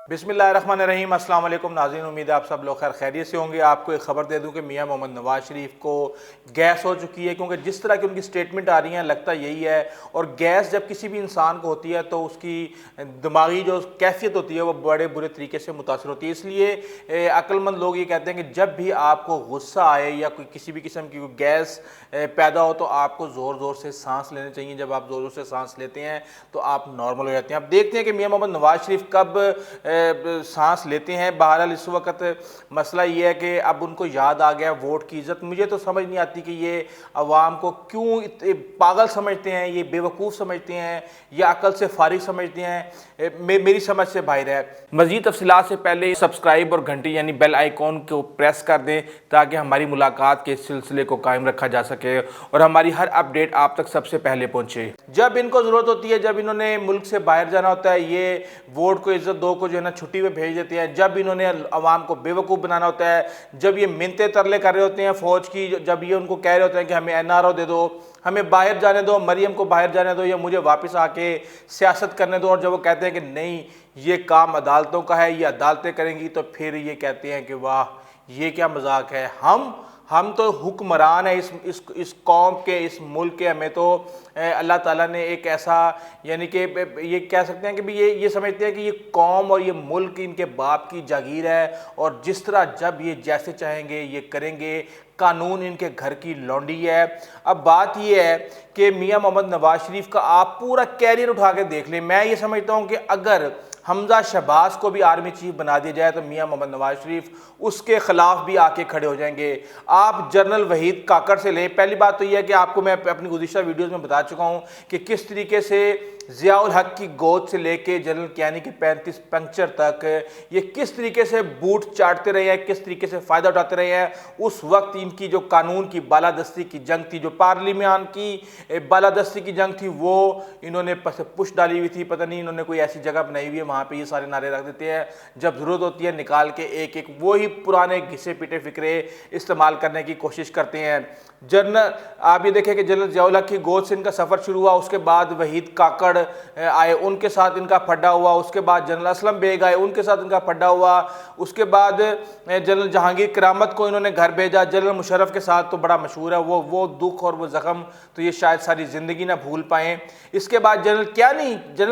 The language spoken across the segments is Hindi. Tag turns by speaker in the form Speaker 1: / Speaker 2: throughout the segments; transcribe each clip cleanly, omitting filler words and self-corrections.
Speaker 1: बिस्मिल्लाहिर्रहमानिर्रहीम, अस्सलाम वालेकुम नाज़रीन। उम्मीद है आप सब लोग खैर खैरियत से होंगे। आपको एक ख़बर दे दूं कि मियां मोहम्मद नवाज़ शरीफ को गैस हो चुकी है, क्योंकि जिस तरह की उनकी स्टेटमेंट आ रही हैं लगता यही है। और गैस जब किसी भी इंसान को होती है तो उसकी दिमागी जो कैफियत होती है वो बड़े बुरे तरीके से मुतासर होती है। इसलिए अक्लमंद लोग ये कहते हैं कि जब भी आपको गुस्सा आए या कोई किसी भी किस्म की गैस पैदा हो तो आपको ज़ोर ज़ोर से सांस लेने चाहिए। जब आप ज़ोर ज़ोर से सांस लेते हैं तो आप नॉर्मल हो जाते हैं। अब देखते हैं कि मियां मोहम्मद नवाज़ शरीफ कब सांस लेते हैं। बहरहाल इस वक्त मसला ये है कि अब उनको याद आ गया वोट की इज्जत। मुझे तो समझ नहीं आती कि ये अवाम को क्यों पागल समझते हैं, ये बेवकूफ़ समझते हैं या अकल से फारिग समझते हैं। मेरी समझ से बाहर है। मज़ीद तफसीलात से पहले सब्सक्राइब और घंटी यानी बेल आइकॉन को प्रेस कर दें ताकि हमारी मुलाकात के सिलसिले को कायम रखा जा सके और हमारी हर अपडेट आप तक सबसे पहले पहुँचे। जब इनको ज़रूरत होती है, जब इन्होंने मुल्क से बाहर जाना होता है, ये वोट को इज्जत दो को जो है ना छुट्टी पे भेज देते हैं। जब इन्होंने अवाम को बेवकूफ़ बनाना होता है, जब ये मिन्नतें तरले कर रहे होते हैं फ़ौज की, जब ये उनको कह रहे होते हैं कि हमें NRO दे दो, हमें बाहर जाने दो, मरियम को बाहर जाने दो या मुझे वापस आके सियासत करने दो, और जब वो कहते हैं कि नहीं ये काम अदालतों का है, ये अदालतें करेंगी, तो फिर ये कहते हैं कि वाह ये क्या मजाक है। हम तो हुक्मरान है इस कौम के, इस मुल्क के। हमें तो अल्लाह ताला ने एक ऐसा यानी कि ये कह सकते हैं कि भी ये समझते हैं कि ये कौम और ये मुल्क इनके बाप की जागीर है, और जिस तरह जब ये जैसे चाहेंगे ये करेंगे। कानून इनके घर की लौंडी है। अब बात यह है कि मियां मोहम्मद नवाज शरीफ का आप पूरा कैरियर उठा के देख लें। मैं ये समझता हूं कि अगर हमजा शहबाज को भी आर्मी चीफ बना दिया जाए तो मियां मोहम्मद नवाज शरीफ उसके खिलाफ भी आके खड़े हो जाएंगे। आप जनरल वहीद काकड़ से लें। पहली बात तो यह है कि आपको मैं अपनी गुज़िश्ता वीडियोस में बता चुका हूं कि किस तरीके से ज़ियाउल हक की गोद से लेके जनरल कियानी के 35 पंक्चर तक ये किस तरीके से बूट चाटते रहे हैं, किस तरीके से फ़ायदा उठाते रहे हैं। उस वक्त इनकी जो कानून की बालादस्ती की जंग थी, जो पार्लियामान की बालादस्ती की जंग थी, वो इन्होंने पुश डाली हुई थी। पता नहीं इन्होंने कोई ऐसी जगह बनाई हुई है वहाँ पे ये सारे नारे रख देते हैं। जब ज़रूरत होती है निकाल के एक एक वही पुराने घिसे पिटे फिक्रे इस्तेमाल करने की कोशिश करते हैं। जनरल आप ये देखें कि जनरल ज़ियाउल हक की गोद से इनका सफ़र शुरू हुआ, उसके बाद वहीद काकड़ आए, उनके साथ इनका फड्डा हुआ। उसके बाद जनरल असलम बेग आए, उनके साथ इनका फड्डा हुआ। उसके बाद जनरल जहांगीर करामत को इन्होंने घर भेजा। जनरल मुशर्रफ के साथ तो बड़ा मशहूर है वो दुख और वो ज़ख्म तो ये शायद सारी ज़िंदगी ना भूल पाएँ। इसके बाद जनरल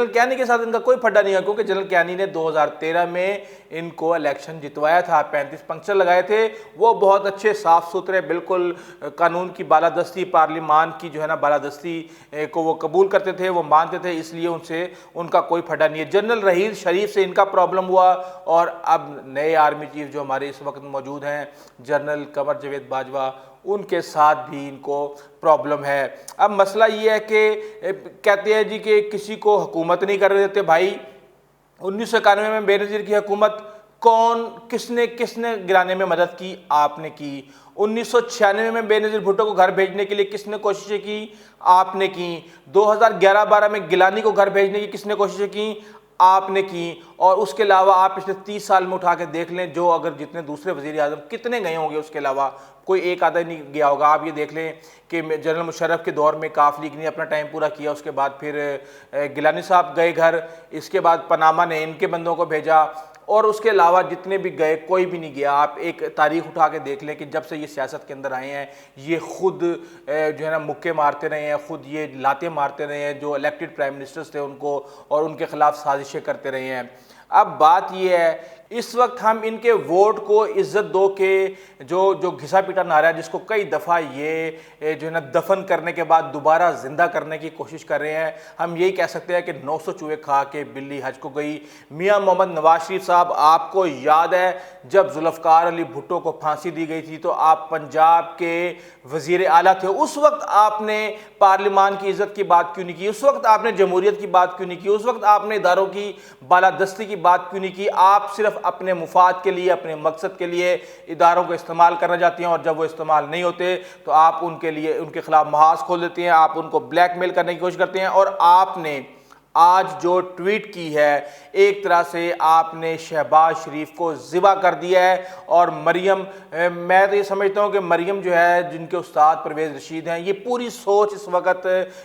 Speaker 1: कियानी के साथ इनका कोई फड्डा नहीं है, क्योंकि जनरल कियानी ने 2013 में इनको इलेक्शन जितवाया था, 35 पंक्चर लगाए थे। वो बहुत अच्छे साफ़ सुथरे बिल्कुल कानून की बालादस्ती, पार्लियामान की जो है ना बालादस्ती को वो कबूल करते थे, वो मानते थे, इसलिए उनसे उनका कोई फटा नहीं है। जनरल रहील शरीफ से इनका प्रॉब्लम हुआ, और अब नए आर्मी चीफ जो हमारे इस वक्त मौजूद हैं जनरल कमर जावेद बाजवा, उनके साथ भी इनको प्रॉब्लम है। अब मसला ये है कि कहते हैं जी कि किसी को हुकूमत नहीं कर देते। भाई 1991 में बेनज़ीर की हुकूमत किसने गिराने में मदद की? आपने की। 1996 में बेनज़ीर भुट्टो को घर भेजने के लिए किसने कोशिशें की? आपने की। 2011-12 में गिलानी को घर भेजने की किसने कोशिशें की? आपने की। और उसके अलावा आप पिछले 30 साल में उठा के देख लें, जो अगर जितने दूसरे वज़ीर आज़म कितने गए होंगे, उसके अलावा कोई एक आधा नहीं गया होगा। आप ये देख लें कि जनरल मुशर्रफ के दौर में काफ लीग ने अपना टाइम पूरा किया, उसके बाद फिर गिलानी साहब गए घर, इसके बाद पनामा ने इनके बंदों को भेजा, और उसके अलावा जितने भी गए कोई भी नहीं गया। आप एक तारीख उठा के देख लें कि जब से ये सियासत के अंदर आए हैं ये खुद जो है ना मुक्के मारते रहे हैं, खुद ये लाते मारते रहे हैं जो इलेक्टेड प्राइम मिनिस्टर्स थे उनको, और उनके खिलाफ साजिशें करते रहे हैं। अब बात यह है इस वक्त हम इनके वोट को इज्जत दो के जो घिसा पिटा नारा है, जिसको कई दफ़ा ये जो है ना दफन करने के बाद दोबारा ज़िंदा करने की कोशिश कर रहे हैं, हम यही कह सकते हैं कि 900 चूहे खा के बिल्ली हज को गई। मियां मोहम्मद नवाज शरीफ साहब, आपको याद है जब जुल्फ़िकार अली भुट्टो को फांसी दी गई थी तो आप पंजाब के वज़ीर आला थे। उस वक्त आपने पार्लियामान की इज़्ज़त की बात क्यों नहीं की? उस वक्त आपने जमहूरियत की बात क्यों नहीं की? उस वक्त आपने इदारों की बालादस्ती की बात क्यों नहीं की? आप सिर्फ अपने मुफाद के लिए, अपने मकसद के लिए इदारों को इस्तेमाल करना चाहती हैं, और जब वो इस्तेमाल नहीं होते तो आप उनके खिलाफ महाज खोल देते हैं, आप उनको ब्लैकमेल करने की कोशिश करते हैं। और आपने आज जो ट्वीट की है, एक तरह से आपने शहबाज शरीफ को ज़िबा कर दिया है। और मरियम, मैं तो ये समझता हूँ कि मरियम जो है, जिनके उस्ताद परवेज़ रशीद हैं, ये पूरी सोच इस वक्त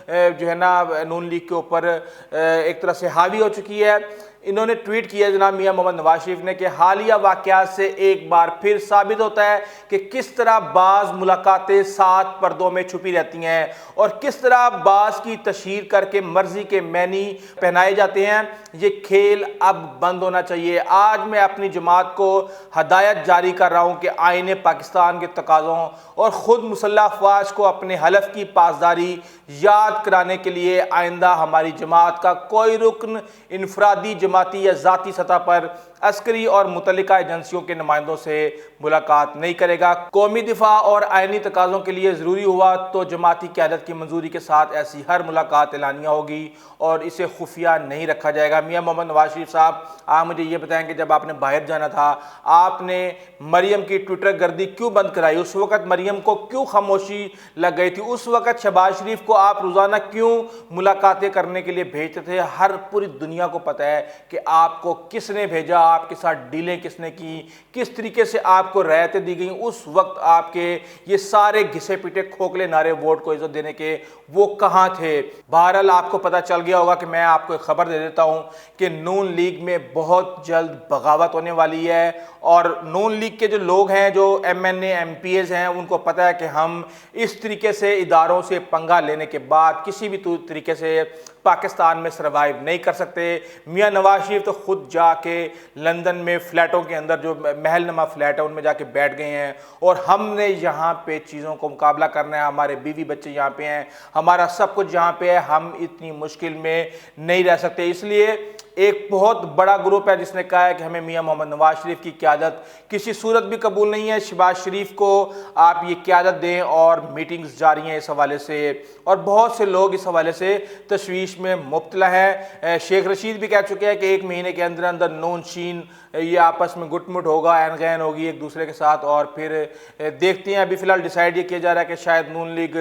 Speaker 1: जो है ना नून लीग के ऊपर एक तरह से हावी हो चुकी है। इन्होंने ट्वीट किया जनाब मियां मोहम्मद नवाज शरीफ ने कि हालिया वाकयात से एक बार फिर साबित होता है कि किस तरह बाज मुलाकातें सात पर्दों में छुपी रहती हैं और किस तरह बाज की तशहीर करके मर्जी के मैनी पहनाए जाते हैं। ये खेल अब बंद होना चाहिए। आज मैं अपनी जमात को हदायत जारी कर रहा हूं कि आईने पाकिस्तान के तकाज़ों और ख़ुद मुसल्लह अफवाज को अपने हलफ की पासदारी याद कराने के लिए आइंदा हमारी जमात का कोई रुकन इनफरादी जमाती या ज़ाती सतह पर अस्करी और मुतल्लिका एजेंसियों के नुमाइंदों से मुलाकात नहीं करेगा। कौमी दिफा और आइनी तकाज़ों के लिए ज़रूरी हुआ तो जमाती क़यादत की मंजूरी के साथ ऐसी हर मुलाकात एलानिया होगी और इसे खुफिया नहीं रखा जाएगा। मियां मोहम्मद नवाज शरीफ साहब, आप मुझे ये बताएं कि जब आपने बाहर जाना था आपने मरियम की ट्विटर गर्दी क्यों बंद कराई? उस वक़्त मरियम को क्यों खामोशी लग गई थी? उस वक़्त शहबाज शरीफ को आप रोज़ाना क्यों मुलाकातें करने के लिए भेजते थे? हर पूरी दुनिया को पता है कि आपको किसने भेजा, आपके साथ डीलें किसने की, किस तरीके से आपको रियायतें दी गई। उस वक्त आपके ये सारे घिसे पिटे खोखले नारे वोट को इज्जत देने के वो कहाँ थे? बहरहाल आपको पता चल गया होगा कि मैं आपको एक खबर दे देता हूँ कि नून लीग में बहुत जल्द बगावत होने वाली है और नून लीग के जो लोग हैं, जो MNA MPs हैं, उनको पता है कि हम इस तरीके से इदारों से पंगा लेने के बाद किसी भी तरीके से पाकिस्तान में सर्वाइव नहीं कर सकते। मियां नवाज शरीफ तो खुद जाके लंदन में फ्लैटों के अंदर जो महल नुमा फ्लैट है उनमें जाके बैठ गए हैं और हमने यहाँ पे चीज़ों को मुकाबला करना है। हमारे बीवी बच्चे यहाँ पे हैं, हमारा सब कुछ यहाँ पे है, हम इतनी मुश्किल में नहीं रह सकते। इसलिए एक बहुत बड़ा ग्रुप है जिसने कहा है कि हमें मियां मोहम्मद नवाज शरीफ की क़यादत किसी सूरत भी कबूल नहीं है। शहबाज शरीफ को आप ये क़यादत दें और मीटिंग्स जारी हैं इस हवाले से और बहुत से लोग इस हवाले से तशवीश में मुब्तला है। शेख रशीद भी कह चुके हैं कि 1 महीने के अंदर अंदर नून शीन ये आपस में गुटमुट होगा, ऐन गैन होगी एक दूसरे के साथ और फिर देखते हैं। अभी फ़िलहाल डिसाइड ये किया जा रहा है कि शायद नून लीग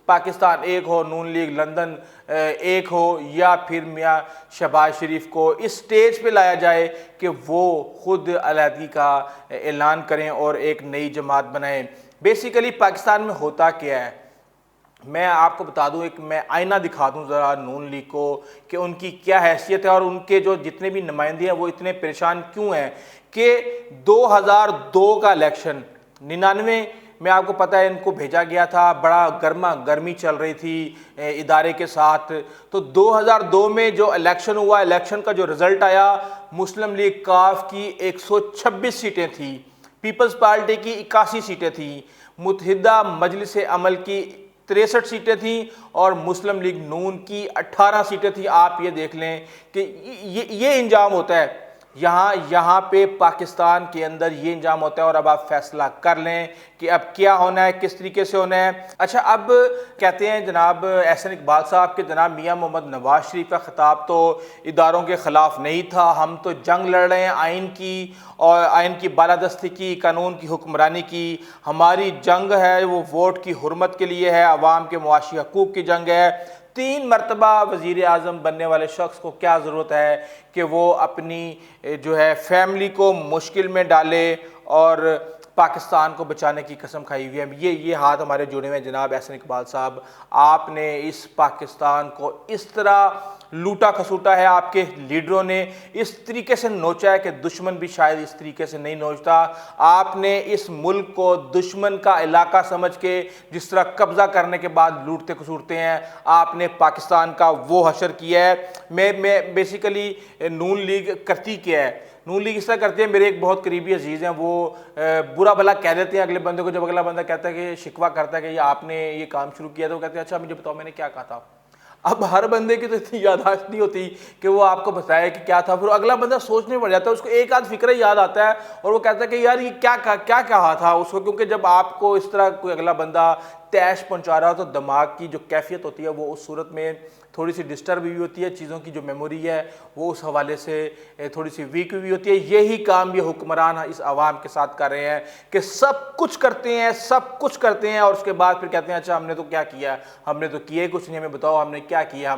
Speaker 1: पाकिस्तान एक हो, नून लीग लंदन एक हो, या फिर मियां शहबाज शरीफ को इस स्टेज पे लाया जाए कि वो खुद अलहदगी का ऐलान करें और एक नई जमात बनाएं। बेसिकली पाकिस्तान में होता क्या है, मैं आपको बता दूं, एक मैं आईना दिखा दूं ज़रा नून लीग को कि उनकी क्या हैसियत है और उनके जो जितने भी नुमाइंदे हैं वो इतने परेशान क्यों हैं कि 2002 का इलेक्शन 99 में आपको पता है इनको भेजा गया था, बड़ा गर्मा गर्मी चल रही थी इदारे के साथ। तो 2002 में जो इलेक्शन हुआ, इलेक्शन का जो रिज़ल्ट आया, मुस्लिम लीग काफ की 126 सीटें थी, पीपल्स पार्टी की 81 सीटें थी, मुत्तहिदा मजलिस अमल की 63 सीटें थी और मुस्लिम लीग नून की 18 सीटें थी। आप ये देख लें कि ये इंजाम होता है यहाँ पे पाकिस्तान के अंदर ये इंजाम होता है। और अब आप फैसला कर लें कि अब क्या होना है, किस तरीके से होना है। अच्छा, अब कहते हैं जनाब एहसन इकबाल साहब के जनाब मियां मोहम्मद नवाज शरीफ का खिताब तो इदारों के ख़िलाफ़ नहीं था, हम तो जंग लड़ रहे हैं आइन की और आइन की बालादस्ती की, कानून की हुक्मरानी की। हमारी जंग है वो वोट की हुर्मत के लिए है, अवाम के मुआशी हकूक़ की जंग है। 3 मरतबा वज़ीर आज़म बनने वाले शख्स को क्या ज़रूरत है कि वो अपनी जो है फैमिली को मुश्किल में डाले और पाकिस्तान को बचाने की कसम खाई हुई है। ये हाथ हमारे जुड़े हुए हैं जनाब एहसन इकबाल साहब, आपने इस पाकिस्तान को इस तरह लूटा खसूटा है, आपके लीडरों ने इस तरीके से नोचा है कि दुश्मन भी शायद इस तरीके से नहीं नोचता। आपने इस मुल्क को दुश्मन का इलाका समझ के जिस तरह कब्ज़ा करने के बाद लूटते खसूटते हैं, आपने पाकिस्तान का वो हशर किया है। मैं बेसिकली नून लीग करती क्या है, नून लीग इस तरह करते हैं, मेरे एक बहुत करीबी अजीज़ हैं, वो बुरा भला कह देते हैं अगले बंदे को। जब अगला बंदा कहता है कि शिकवा करता है कि ये आपने ये काम शुरू किया, तो वो कहते हैं अच्छा मुझे बताओ मैंने क्या कहा था। अब हर बंदे की तो इतनी याददाश्त नहीं होती कि वो आपको बताए कि क्या था, फिर अगला बंदा सोचने पड़ जाता है, उसको एक आध फिक्र याद आता है और वो कहता है कि यार ये क्या कहा था उसको। क्योंकि जब आपको इस तरह कोई अगला बंदा तैश पहुंचा रहा हो तो दिमाग की जो कैफियत होती है वो उस सूरत में थोड़ी सी डिस्टर्ब भी होती है, चीज़ों की जो मेमोरी है वो उस हवाले से थोड़ी सी वीक भी होती है। यही काम ये हुक्मरान इस आवाम के साथ कर रहे हैं कि सब कुछ करते हैं और उसके बाद फिर कहते हैं अच्छा हमने तो क्या किया, हमने तो किए कुछ नहीं, हमें बताओ हमने क्या किया।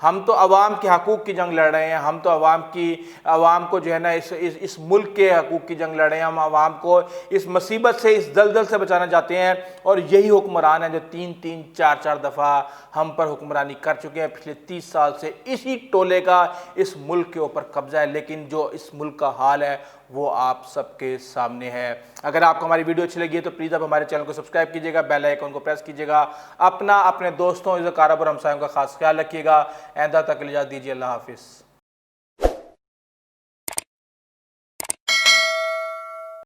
Speaker 1: हम तो आवाम के हकूक़ की जंग लड़ रहे हैं, हम तो आवाम को जो है ना इस मुल्क के हकूक़ की जंग लड़ रहे हैं, हम आवाम को इस मुसीबत से, इस दलदल से बचाना चाहते हैं। और यही हुक्मरान है जो 3-3, 4-4 दफ़ा हम पर हुक्मरानी कर चुके हैं। हैं पिछले 30 साल से इसी टोले का इस मुल्क के ऊपर कब्जा है, लेकिन जो इस मुल्क का हाल है वो आप सबके सामने है। अगर आपको हमारी वीडियो अच्छी लगी है तो प्लीज़ आप हमारे चैनल को सब्सक्राइब कीजिएगा, बेल आइकन को प्रेस कीजिएगा, अपने दोस्तों, इज़्ज़त-कारब और हमसायों का खास ख्याल रखिएगा। आइंदा तक इजाज़त दीजिए। अल्लाह हाफिज़।